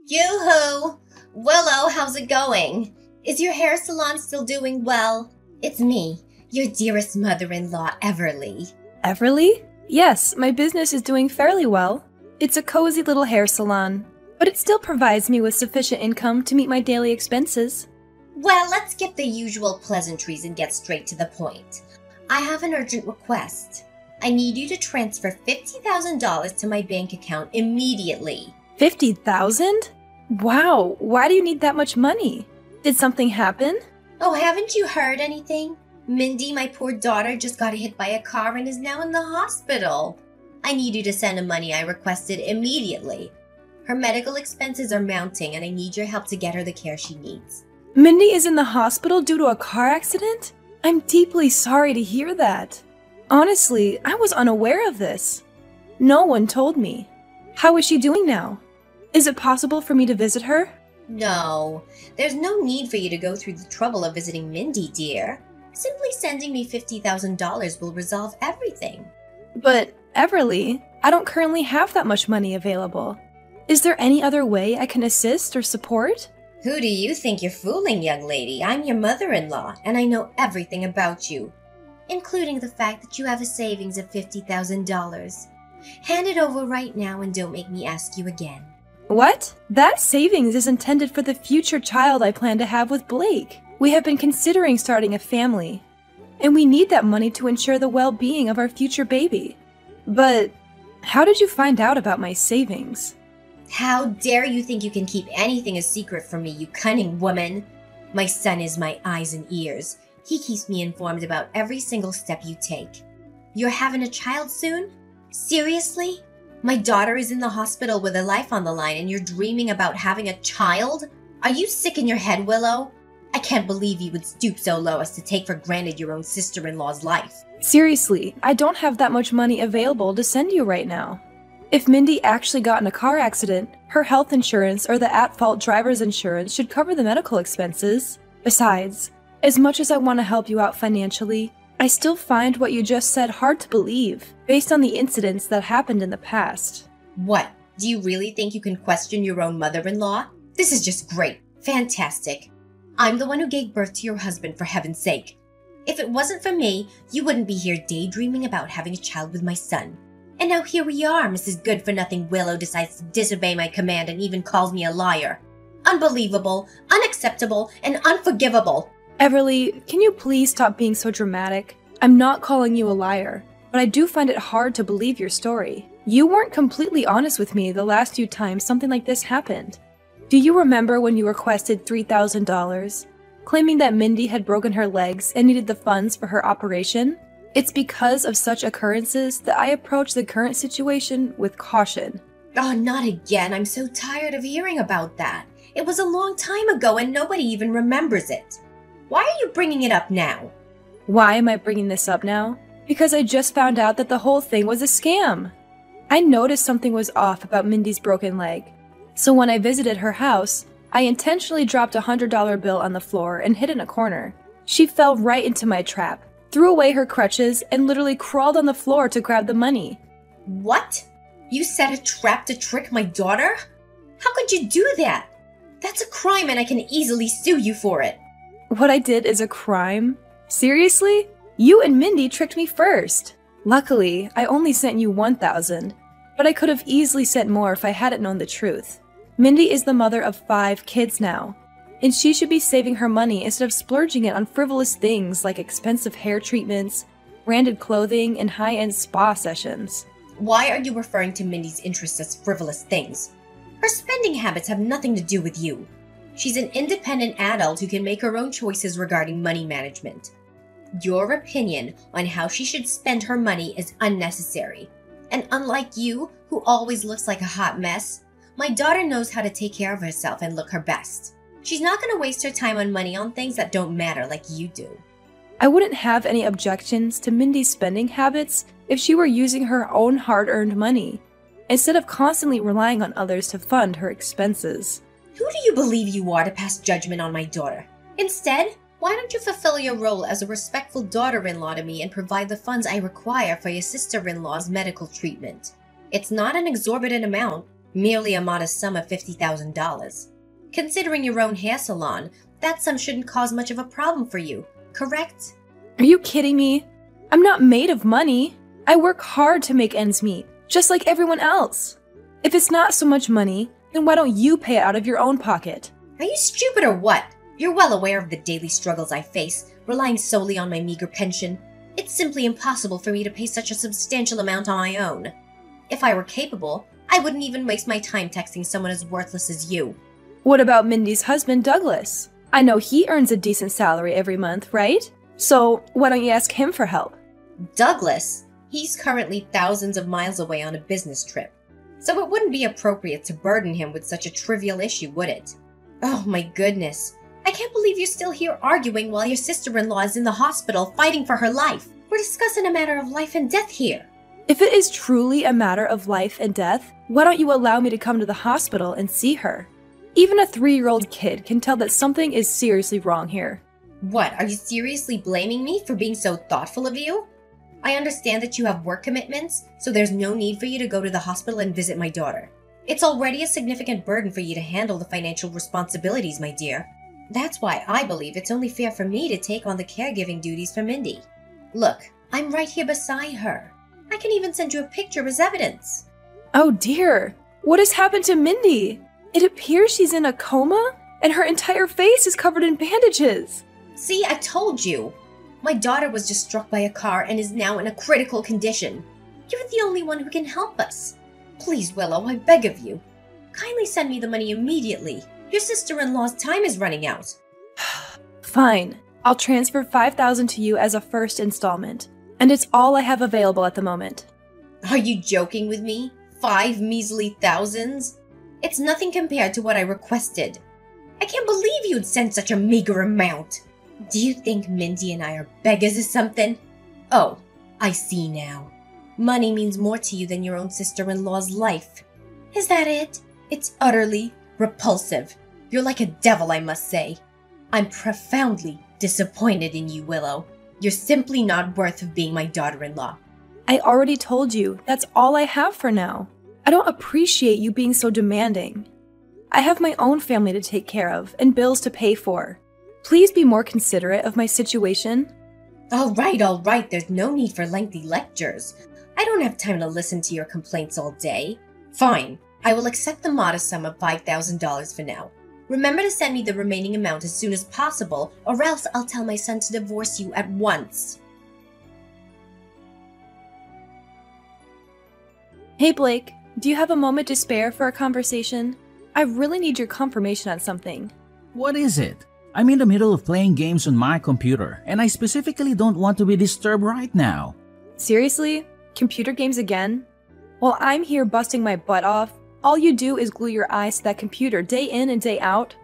Yoo-hoo! Willow, how's it going? Is your hair salon still doing well? It's me, your dearest mother-in-law, Everly. Everly? Yes, my business is doing fairly well. It's a cozy little hair salon, but it still provides me with sufficient income to meet my daily expenses. Well, let's skip the usual pleasantries and get straight to the point. I have an urgent request. I need you to transfer $50,000 to my bank account immediately. 50,000? Wow, why do you need that much money? Did something happen? Oh, haven't you heard anything? Mindy, my poor daughter, just got hit by a car and is now in the hospital. I need you to send the money I requested immediately. Her medical expenses are mounting and I need your help to get her the care she needs. Mindy is in the hospital due to a car accident? I'm deeply sorry to hear that. Honestly, I was unaware of this. No one told me. How is she doing now? Is it possible for me to visit her? No, there's no need for you to go through the trouble of visiting Mindy, dear. Simply sending me $50,000 will resolve everything. But, Everly, I don't currently have that much money available. Is there any other way I can assist or support? Who do you think you're fooling, young lady? I'm your mother-in-law, and I know everything about you, including the fact that you have a savings of $50,000. Hand it over right now and don't make me ask you again. What? That savings is intended for the future child I plan to have with Blake. We have been considering starting a family, and we need that money to ensure the well-being of our future baby. But how did you find out about my savings? How dare you think you can keep anything a secret from me, you cunning woman? My son is my eyes and ears. He keeps me informed about every single step you take. You're having a child soon? Seriously? My daughter is in the hospital with her life on the line and you're dreaming about having a child? Are you sick in your head, Willow? I can't believe you would stoop so low as to take for granted your own sister-in-law's life. Seriously, I don't have that much money available to send you right now. If Mindy actually got in a car accident, her health insurance or the at-fault driver's insurance should cover the medical expenses. Besides, as much as I want to help you out financially, I still find what you just said hard to believe, based on the incidents that happened in the past. What? Do you really think you can question your own mother-in-law? This is just great. Fantastic. I'm the one who gave birth to your husband, for heaven's sake. If it wasn't for me, you wouldn't be here daydreaming about having a child with my son. And now here we are, Mrs. Good-for-Nothing Willow decides to disobey my command and even calls me a liar. Unbelievable, unacceptable, and unforgivable. Everly, can you please stop being so dramatic? I'm not calling you a liar, but I do find it hard to believe your story. You weren't completely honest with me the last few times something like this happened. Do you remember when you requested $3,000, claiming that Mindy had broken her legs and needed the funds for her operation? It's because of such occurrences that I approach the current situation with caution. Oh, not again. I'm so tired of hearing about that. It was a long time ago and nobody even remembers it. Why are you bringing it up now? Why am I bringing this up now? Because I just found out that the whole thing was a scam. I noticed something was off about Mindy's broken leg. So when I visited her house, I intentionally dropped a $100 bill on the floor and hid in a corner. She fell right into my trap, threw away her crutches, and literally crawled on the floor to grab the money. What? You set a trap to trick my daughter? How could you do that? That's a crime and I can easily sue you for it. What I did is a crime? Seriously? You and Mindy tricked me first. Luckily, I only sent you $1,000, but I could have easily sent more if I hadn't known the truth. Mindy is the mother of 5 kids now, and she should be saving her money instead of splurging it on frivolous things like expensive hair treatments, branded clothing, and high-end spa sessions. Why are you referring to Mindy's interests as frivolous things? Her spending habits have nothing to do with you. She's an independent adult who can make her own choices regarding money management. Your opinion on how she should spend her money is unnecessary. And unlike you, who always looks like a hot mess, my daughter knows how to take care of herself and look her best. She's not going to waste her time on money on things that don't matter like you do. I wouldn't have any objections to Mindy's spending habits if she were using her own hard-earned money, instead of constantly relying on others to fund her expenses. Who do you believe you are to pass judgment on my daughter? Instead, why don't you fulfill your role as a respectful daughter-in-law to me and provide the funds I require for your sister-in-law's medical treatment? It's not an exorbitant amount. Merely a modest sum of $50,000. Considering your own hair salon, that sum shouldn't cause much of a problem for you, correct? Are you kidding me? I'm not made of money. I work hard to make ends meet, just like everyone else. If it's not so much money, then why don't you pay it out of your own pocket? Are you stupid or what? You're well aware of the daily struggles I face, relying solely on my meager pension. It's simply impossible for me to pay such a substantial amount on my own. If I were capable, I wouldn't even waste my time texting someone as worthless as you. What about Mindy's husband, Douglas? I know he earns a decent salary every month, right? So why don't you ask him for help? Douglas? He's currently thousands of miles away on a business trip, so it wouldn't be appropriate to burden him with such a trivial issue, would it? Oh my goodness. I can't believe you're still here arguing while your sister-in-law is in the hospital fighting for her life. We're discussing a matter of life and death here. If it is truly a matter of life and death, why don't you allow me to come to the hospital and see her? Even a 3-year-old kid can tell that something is seriously wrong here. What, are you seriously blaming me for being so thoughtful of you? I understand that you have work commitments, so there's no need for you to go to the hospital and visit my daughter. It's already a significant burden for you to handle the financial responsibilities, my dear. That's why I believe it's only fair for me to take on the caregiving duties for Mindy. Look, I'm right here beside her. I can even send you a picture as evidence. Oh dear, what has happened to Mindy? It appears she's in a coma, and her entire face is covered in bandages. See, I told you. My daughter was just struck by a car and is now in a critical condition. You're the only one who can help us. Please, Willow, I beg of you. Kindly send me the money immediately. Your sister-in-law's time is running out. Fine. I'll transfer $5,000 to you as a first installment, and it's all I have available at the moment. Are you joking with me? 5 measly thousands? It's nothing compared to what I requested. I can't believe you'd send such a meager amount. Do you think Mindy and I are beggars or something? Oh, I see now. Money means more to you than your own sister-in-law's life. Is that it? It's utterly repulsive. You're like a devil, I must say. I'm profoundly disappointed in you, Willow. You're simply not worth of being my daughter-in-law. I already told you, that's all I have for now. I don't appreciate you being so demanding. I have my own family to take care of and bills to pay for. Please be more considerate of my situation. All right, there's no need for lengthy lectures. I don't have time to listen to your complaints all day. Fine, I will accept the modest sum of $5,000 for now. Remember to send me the remaining amount as soon as possible, or else I'll tell my son to divorce you at once. Hey Blake, do you have a moment to spare for a conversation? I really need your confirmation on something. What is it? I'm in the middle of playing games on my computer, and I specifically don't want to be disturbed right now. Seriously? Computer games again? While I'm here busting my butt off, all you do is glue your eyes to that computer day in and day out?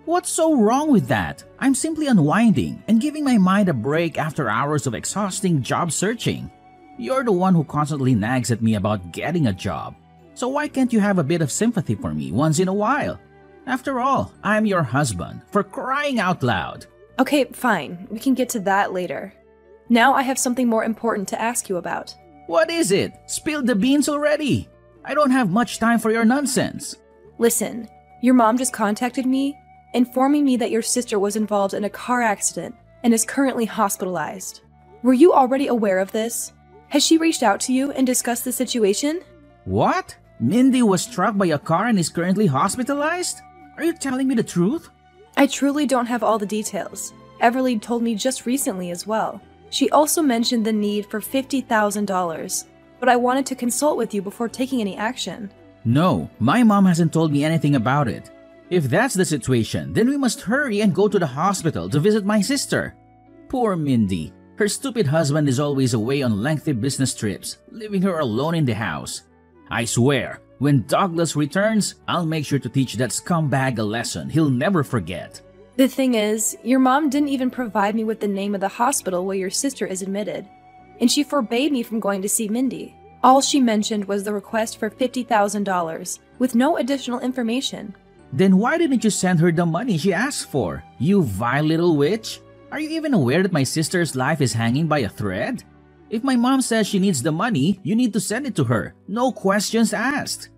What's so wrong with that? I'm simply unwinding and giving my mind a break after hours of exhausting job searching. You're the one who constantly nags at me about getting a job. So why can't you have a bit of sympathy for me once in a while? After all, I'm your husband, for crying out loud. Okay, fine. We can get to that later. Now I have something more important to ask you about. What is it? Spill the beans already. I don't have much time for your nonsense. Listen, your mom just contacted me, informing me that your sister was involved in a car accident and is currently hospitalized. Were you already aware of this? Has she reached out to you and discussed the situation? What? Mindy was struck by a car and is currently hospitalized? Are you telling me the truth? I truly don't have all the details. Everly told me just recently as well. She also mentioned the need for $50,000, but I wanted to consult with you before taking any action. No, my mom hasn't told me anything about it. If that's the situation, then we must hurry and go to the hospital to visit my sister. Poor Mindy. Her stupid husband is always away on lengthy business trips, leaving her alone in the house. I swear, when Douglas returns, I'll make sure to teach that scumbag a lesson he'll never forget. The thing is, your mom didn't even provide me with the name of the hospital where your sister is admitted, and she forbade me from going to see Mindy. All she mentioned was the request for $50,000, with no additional information. Then why didn't you send her the money she asked for, you vile little witch? Are you even aware that my sister's life is hanging by a thread? If my mom says she needs the money, you need to send it to her. No questions asked.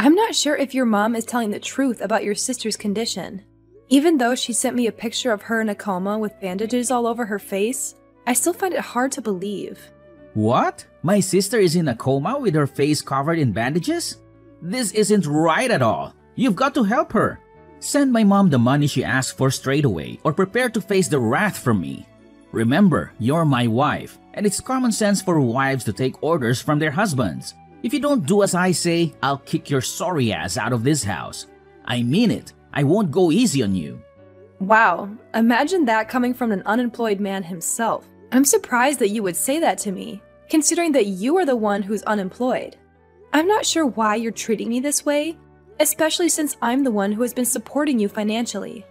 I'm not sure if your mom is telling the truth about your sister's condition. Even though she sent me a picture of her in a coma with bandages all over her face, I still find it hard to believe. What? My sister is in a coma with her face covered in bandages? This isn't right at all. You've got to help her. Send my mom the money she asked for straight away, or prepare to face the wrath from me. Remember, you're my wife, and it's common sense for wives to take orders from their husbands. If you don't do as I say, I'll kick your sorry ass out of this house. I mean it. I won't go easy on you. Wow, imagine that coming from an unemployed man himself. I'm surprised that you would say that to me, considering that you are the one who's unemployed. I'm not sure why you're treating me this way, especially since I'm the one who has been supporting you financially.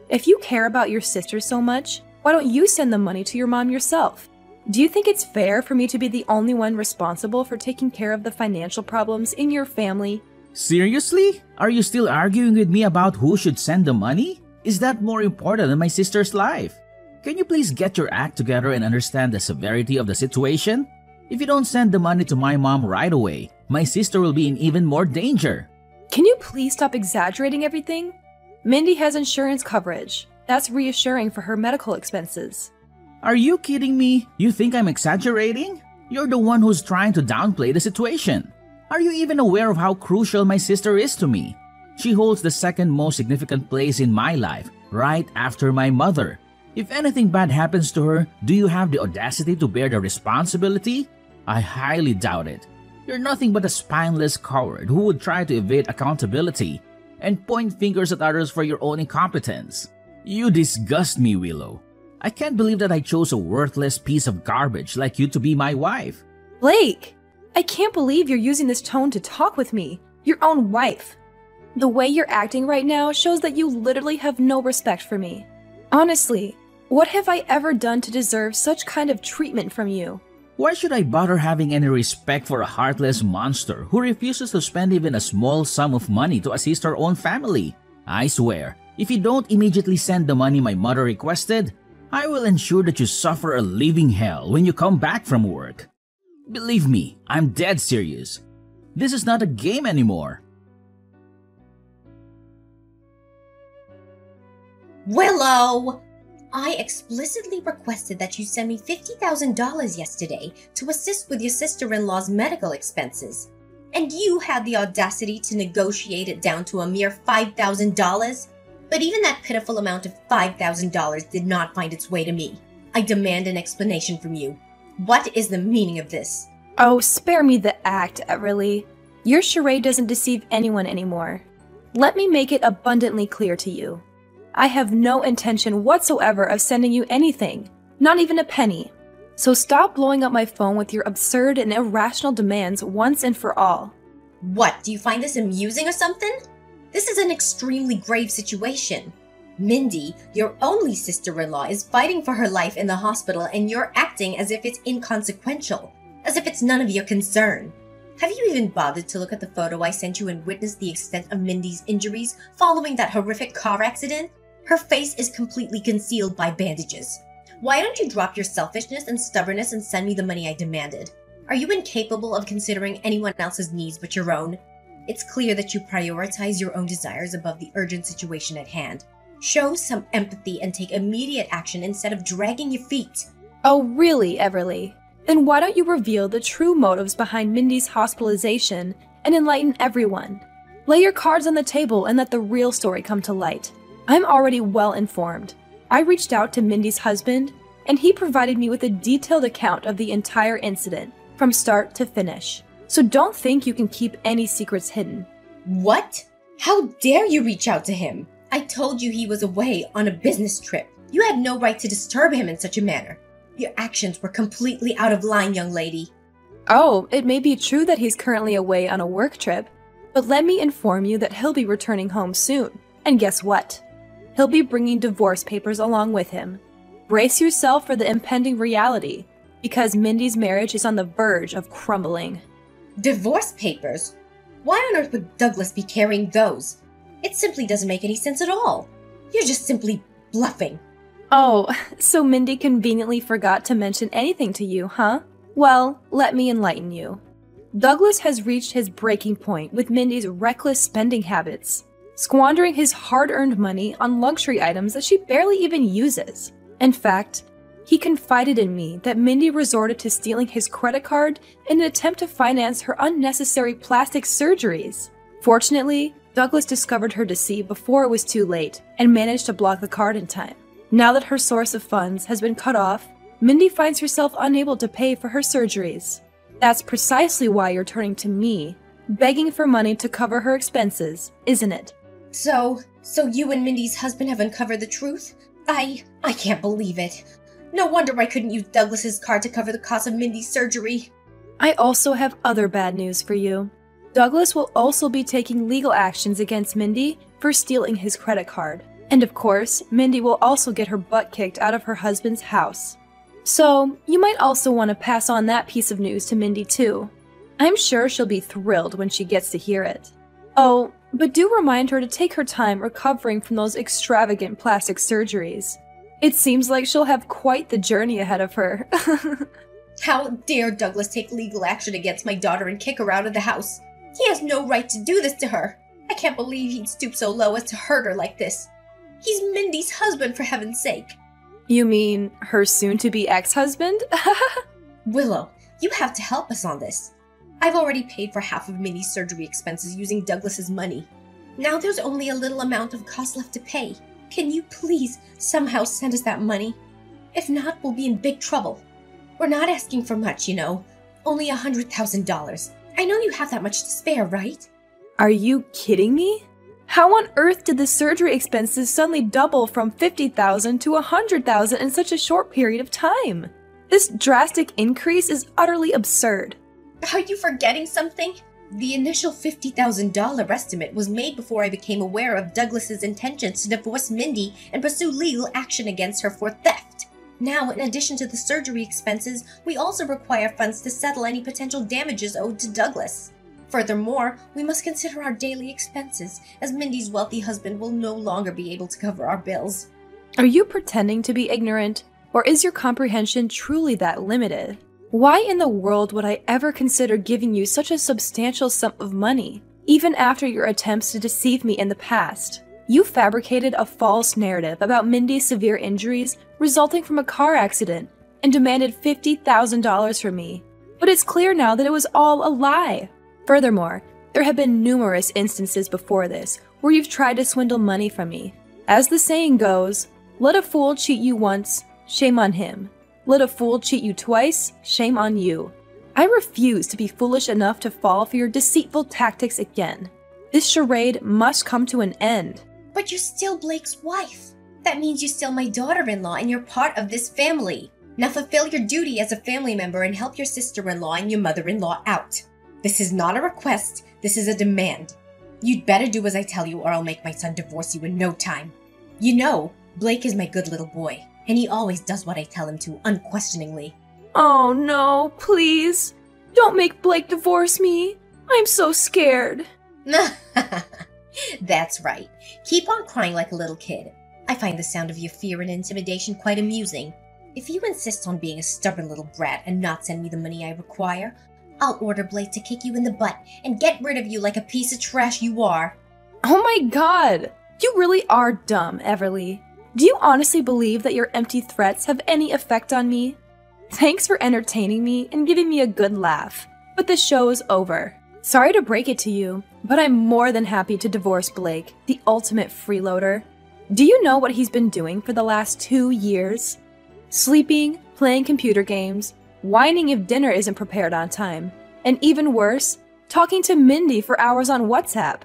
If you care about your sister so much, why don't you send the money to your mom yourself? Do you think it's fair for me to be the only one responsible for taking care of the financial problems in your family? Seriously? Are you still arguing with me about who should send the money? Is that more important than my sister's life? Can you please get your act together and understand the severity of the situation? If you don't send the money to my mom right away, my sister will be in even more danger. Can you please stop exaggerating everything? Mindy has insurance coverage. That's reassuring for her medical expenses. Are you kidding me? You think I'm exaggerating? You're the one who's trying to downplay the situation. Are you even aware of how crucial my sister is to me? She holds the second most significant place in my life, right after my mother. If anything bad happens to her, do you have the audacity to bear the responsibility? I highly doubt it. You're nothing but a spineless coward who would try to evade accountability and point fingers at others for your own incompetence. You disgust me, Willow. I can't believe that I chose a worthless piece of garbage like you to be my wife. Blake, I can't believe you're using this tone to talk with me, your own wife. The way you're acting right now shows that you literally have no respect for me. Honestly, what have I ever done to deserve such kind of treatment from you? Why should I bother having any respect for a heartless monster who refuses to spend even a small sum of money to assist her own family? I swear, if you don't immediately send the money my mother requested, I will ensure that you suffer a living hell when you come back from work. Believe me, I'm dead serious. This is not a game anymore. Willow! I explicitly requested that you send me $50,000 yesterday to assist with your sister-in-law's medical expenses. And you had the audacity to negotiate it down to a mere $5,000? But even that pitiful amount of $5,000 did not find its way to me. I demand an explanation from you. What is the meaning of this? Oh, spare me the act, Everly. Your charade doesn't deceive anyone anymore. Let me make it abundantly clear to you. I have no intention whatsoever of sending you anything, not even a penny. So stop blowing up my phone with your absurd and irrational demands once and for all. What, do you find this amusing or something? This is an extremely grave situation. Mindy, your only sister-in-law, is fighting for her life in the hospital and you're acting as if it's inconsequential, as if it's none of your concern. Have you even bothered to look at the photo I sent you and witness the extent of Mindy's injuries following that horrific car accident? Her face is completely concealed by bandages. Why don't you drop your selfishness and stubbornness and send me the money I demanded? Are you incapable of considering anyone else's needs but your own? It's clear that you prioritize your own desires above the urgent situation at hand. Show some empathy and take immediate action instead of dragging your feet. Oh, really, Everly? Then why don't you reveal the true motives behind Mindy's hospitalization and enlighten everyone? Lay your cards on the table and let the real story come to light. I'm already well informed. I reached out to Mindy's husband, and he provided me with a detailed account of the entire incident, from start to finish. So don't think you can keep any secrets hidden. What? How dare you reach out to him? I told you he was away on a business trip. You had no right to disturb him in such a manner. Your actions were completely out of line, young lady. Oh, it may be true that he's currently away on a work trip, but let me inform you that he'll be returning home soon. And guess what? He'll be bringing divorce papers along with him. Brace yourself for the impending reality, because Mindy's marriage is on the verge of crumbling. Divorce papers? Why on earth would Douglas be carrying those? It simply doesn't make any sense at all. You're just simply bluffing. Oh, so Mindy conveniently forgot to mention anything to you, huh? Well, let me enlighten you. Douglas has reached his breaking point with Mindy's reckless spending habits, squandering his hard-earned money on luxury items that she barely even uses. In fact, he confided in me that Mindy resorted to stealing his credit card in an attempt to finance her unnecessary plastic surgeries. Fortunately, Douglas discovered her deceit before it was too late and managed to block the card in time. Now that her source of funds has been cut off, Mindy finds herself unable to pay for her surgeries. That's precisely why you're turning to me, begging for money to cover her expenses, isn't it? So you and Mindy's husband have uncovered the truth? I can't believe it. No wonder I couldn't use Douglas's card to cover the cost of Mindy's surgery. I also have other bad news for you. Douglas will also be taking legal actions against Mindy for stealing his credit card. And of course, Mindy will also get her butt kicked out of her husband's house. So, you might also want to pass on that piece of news to Mindy too. I'm sure she'll be thrilled when she gets to hear it. Oh, but do remind her to take her time recovering from those extravagant plastic surgeries. It seems like she'll have quite the journey ahead of her. How dare Douglas take legal action against my daughter and kick her out of the house? He has no right to do this to her. I can't believe he'd stoop so low as to hurt her like this. He's Mindy's husband, for heaven's sake. You mean her soon-to-be ex-husband? Willow, you have to help us on this. I've already paid for half of Mindy's surgery expenses using Douglas's money. Now there's only a little amount of cost left to pay. Can you please somehow send us that money? If not, we'll be in big trouble. We're not asking for much, you know. Only $100,000. I know you have that much to spare, right? Are you kidding me? How on earth did the surgery expenses suddenly double from $50,000 to $100,000 in such a short period of time? This drastic increase is utterly absurd. Are you forgetting something? The initial $50,000 estimate was made before I became aware of Douglas's intentions to divorce Mindy and pursue legal action against her for theft. Now, in addition to the surgery expenses, we also require funds to settle any potential damages owed to Douglas. Furthermore, we must consider our daily expenses, as Mindy's wealthy husband will no longer be able to cover our bills. Are you pretending to be ignorant, or is your comprehension truly that limited? Why in the world would I ever consider giving you such a substantial sum of money, even after your attempts to deceive me in the past? You fabricated a false narrative about Mindy's severe injuries resulting from a car accident and demanded $50,000 from me. But it's clear now that it was all a lie. Furthermore, there have been numerous instances before this where you've tried to swindle money from me. As the saying goes, let a fool cheat you once, shame on him. Let a fool cheat you twice, shame on you. I refuse to be foolish enough to fall for your deceitful tactics again. This charade must come to an end. But you're still Blake's wife. That means you're still my daughter-in-law and you're part of this family. Now fulfill your duty as a family member and help your sister-in-law and your mother-in-law out. This is not a request, this is a demand. You'd better do as I tell you or I'll make my son divorce you in no time. You know, Blake is my good little boy, and he always does what I tell him to, unquestioningly. Oh no, please. Don't make Blake divorce me. I'm so scared. That's right. Keep on crying like a little kid. I find the sound of your fear and intimidation quite amusing. If you insist on being a stubborn little brat and not send me the money I require, I'll order Blake to kick you in the butt and get rid of you like a piece of trash you are. Oh my god! You really are dumb, Everly. Do you honestly believe that your empty threats have any effect on me? Thanks for entertaining me and giving me a good laugh, but the show is over. Sorry to break it to you, but I'm more than happy to divorce Blake, the ultimate freeloader. Do you know what he's been doing for the last 2 years? Sleeping, playing computer games, whining if dinner isn't prepared on time, and even worse, talking to Mindy for hours on WhatsApp.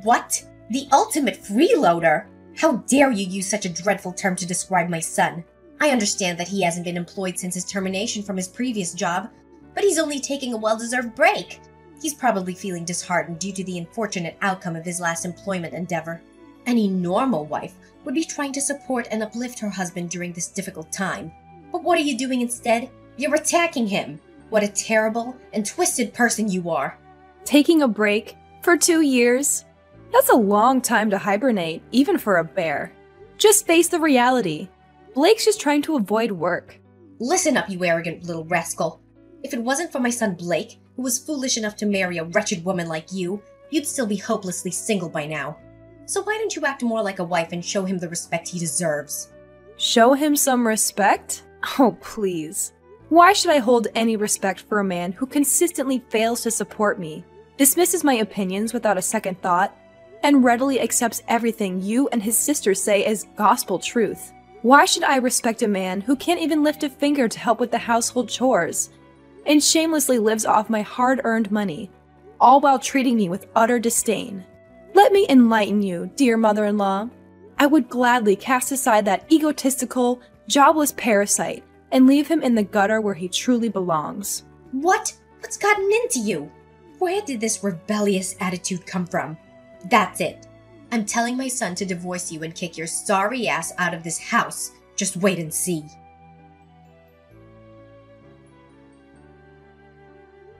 What? The ultimate freeloader? How dare you use such a dreadful term to describe my son? I understand that he hasn't been employed since his termination from his previous job, but he's only taking a well-deserved break. He's probably feeling disheartened due to the unfortunate outcome of his last employment endeavor. Any normal wife would be trying to support and uplift her husband during this difficult time. But what are you doing instead? You're attacking him. What a terrible and twisted person you are. Taking a break for 2 years? That's a long time to hibernate, even for a bear. Just face the reality. Blake's just trying to avoid work. Listen up, you arrogant little rascal. If it wasn't for my son Blake, who was foolish enough to marry a wretched woman like you, you'd still be hopelessly single by now. So why don't you act more like a wife and show him the respect he deserves? Show him some respect? Oh, please. Why should I hold any respect for a man who consistently fails to support me, dismisses my opinions without a second thought, and readily accepts everything you and his sister say as gospel truth? Why should I respect a man who can't even lift a finger to help with the household chores, and shamelessly lives off my hard-earned money, all while treating me with utter disdain? Let me enlighten you, dear mother-in-law. I would gladly cast aside that egotistical, jobless parasite and leave him in the gutter where he truly belongs. What? What's gotten into you? Where did this rebellious attitude come from? That's it. I'm telling my son to divorce you and kick your sorry ass out of this house. Just wait and see.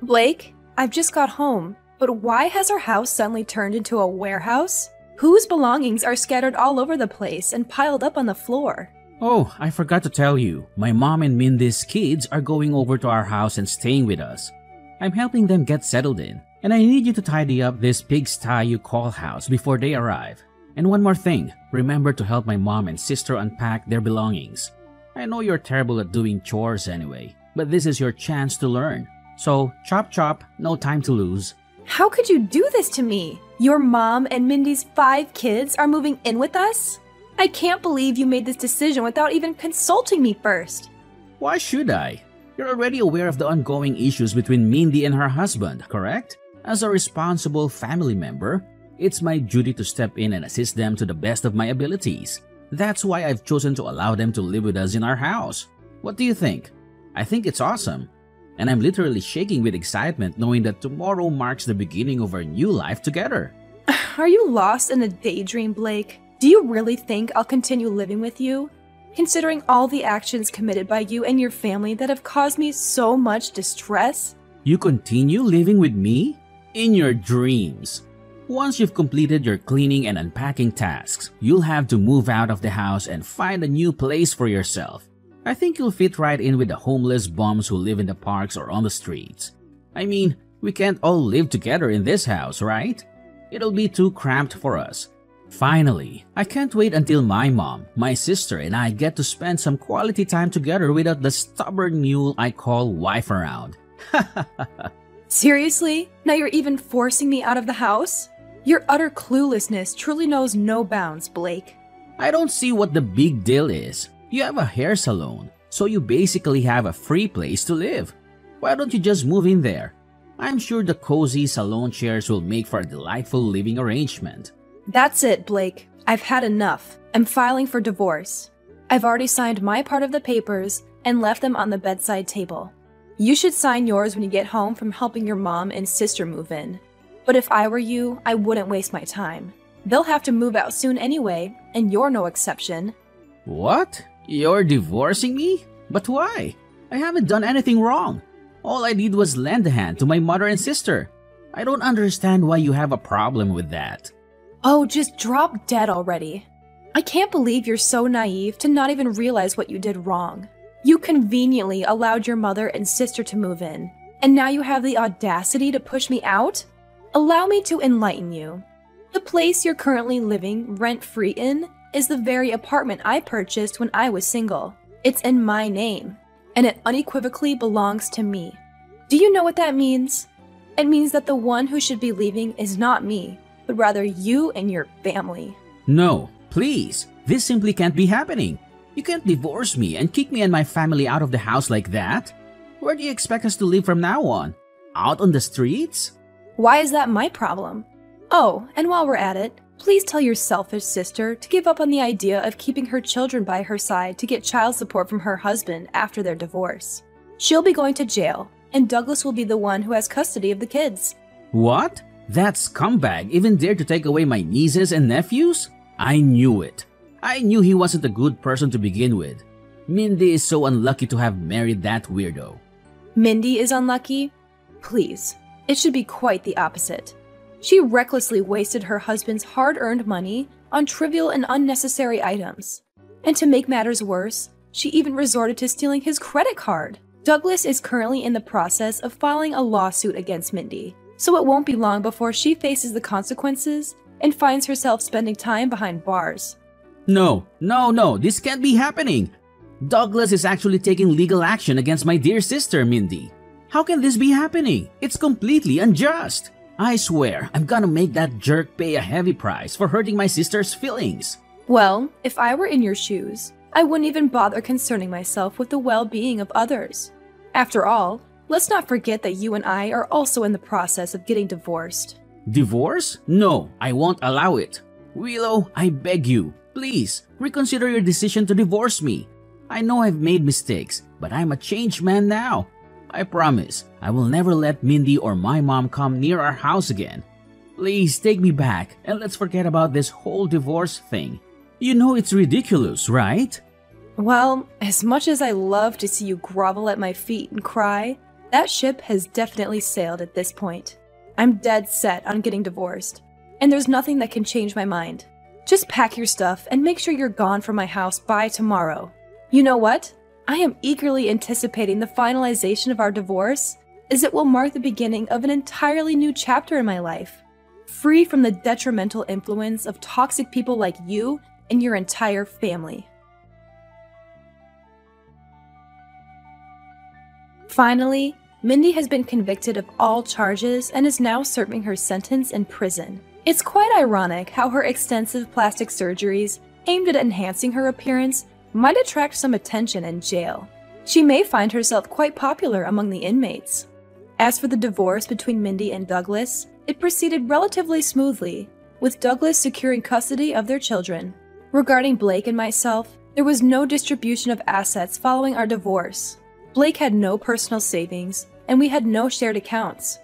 Blake, I've just got home, but why has our house suddenly turned into a warehouse? Whose belongings are scattered all over the place and piled up on the floor? Oh, I forgot to tell you. My mom and Mindy's kids are going over to our house and staying with us. I'm helping them get settled in, and I need you to tidy up this pigsty you call house before they arrive. And one more thing, remember to help my mom and sister unpack their belongings. I know you're terrible at doing chores anyway, but this is your chance to learn. So, chop chop, no time to lose. How could you do this to me? Your mom and Mindy's 5 kids are moving in with us? I can't believe you made this decision without even consulting me first. Why should I? You're already aware of the ongoing issues between Mindy and her husband, correct? As a responsible family member, it's my duty to step in and assist them to the best of my abilities. That's why I've chosen to allow them to live with us in our house. What do you think? I think it's awesome. And I'm literally shaking with excitement knowing that tomorrow marks the beginning of our new life together. Are you lost in a daydream, Blake? Do you really think I'll continue living with you? Considering all the actions committed by you and your family that have caused me so much distress? You continue living with me? In your dreams. Once you've completed your cleaning and unpacking tasks, you'll have to move out of the house and find a new place for yourself. I think you'll fit right in with the homeless bums who live in the parks or on the streets. I mean, we can't all live together in this house, right? It'll be too cramped for us. Finally, I can't wait until my mom, my sister, and I get to spend some quality time together without the stubborn mule I call wife around. Seriously? Now you're even forcing me out of the house? Your utter cluelessness truly knows no bounds, Blake. I don't see what the big deal is. You have a hair salon, so you basically have a free place to live. Why don't you just move in there? I'm sure the cozy salon chairs will make for a delightful living arrangement. That's it, Blake. I've had enough. I'm filing for divorce. I've already signed my part of the papers and left them on the bedside table. You should sign yours when you get home from helping your mom and sister move in. But if I were you, I wouldn't waste my time. They'll have to move out soon anyway, and you're no exception. What? You're divorcing me? But why? I haven't done anything wrong. All I did was lend a hand to my mother and sister. I don't understand why you have a problem with that. Oh, just drop dead already. I can't believe you're so naive to not even realize what you did wrong. You conveniently allowed your mother and sister to move in, and now you have the audacity to push me out? Allow me to enlighten you. The place you're currently living rent-free in is the very apartment I purchased when I was single. It's in my name, and it unequivocally belongs to me. Do you know what that means? It means that the one who should be leaving is not me, but rather you and your family. No, please. This simply can't be happening. You can't divorce me and kick me and my family out of the house like that. Where do you expect us to live from now on? Out on the streets? Why is that my problem? Oh, and while we're at it, please tell your selfish sister to give up on the idea of keeping her children by her side to get child support from her husband after their divorce. She'll be going to jail, and Douglas will be the one who has custody of the kids. What? That scumbag even dared to take away my nieces and nephews? I knew it. I knew he wasn't a good person to begin with. Mindy is so unlucky to have married that weirdo. Mindy is unlucky? Please, it should be quite the opposite. She recklessly wasted her husband's hard-earned money on trivial and unnecessary items. And to make matters worse, she even resorted to stealing his credit card. Douglas is currently in the process of filing a lawsuit against Mindy, so it won't be long before she faces the consequences and finds herself spending time behind bars. No, this can't be happening. Douglas is actually taking legal action against my dear sister, Mindy. How can this be happening? It's completely unjust. I swear, I'm gonna make that jerk pay a heavy price for hurting my sister's feelings. Well, if I were in your shoes, I wouldn't even bother concerning myself with the well-being of others. After all, let's not forget that you and I are also in the process of getting divorced. Divorce? No, I won't allow it. Willow, I beg you, please, reconsider your decision to divorce me. I know I've made mistakes, but I'm a changed man now. I promise, I will never let Mindy or my mom come near our house again. Please take me back and let's forget about this whole divorce thing. You know it's ridiculous, right? Well, as much as I love to see you grovel at my feet and cry, that ship has definitely sailed at this point. I'm dead set on getting divorced, and there's nothing that can change my mind. Just pack your stuff and make sure you're gone from my house by tomorrow. You know what? I am eagerly anticipating the finalization of our divorce, as it will mark the beginning of an entirely new chapter in my life, free from the detrimental influence of toxic people like you and your entire family. Finally, Mindy has been convicted of all charges and is now serving her sentence in prison. It's quite ironic how her extensive plastic surgeries aimed at enhancing her appearance might attract some attention in jail. She may find herself quite popular among the inmates. As for the divorce between Mindy and Douglas, it proceeded relatively smoothly, with Douglas securing custody of their children. Regarding Blake and myself, there was no distribution of assets following our divorce. Blake had no personal savings, and we had no shared accounts.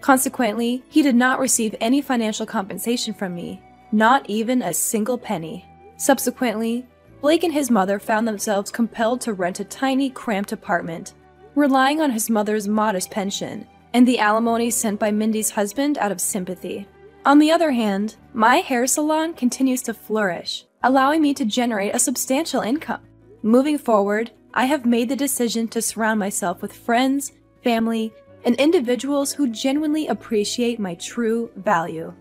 Consequently, he did not receive any financial compensation from me, not even a single penny. Subsequently, Blake and his mother found themselves compelled to rent a tiny, cramped apartment, relying on his mother's modest pension and the alimony sent by Mindy's husband out of sympathy. On the other hand, my hair salon continues to flourish, allowing me to generate a substantial income. Moving forward, I have made the decision to surround myself with friends, family, and individuals who genuinely appreciate my true value.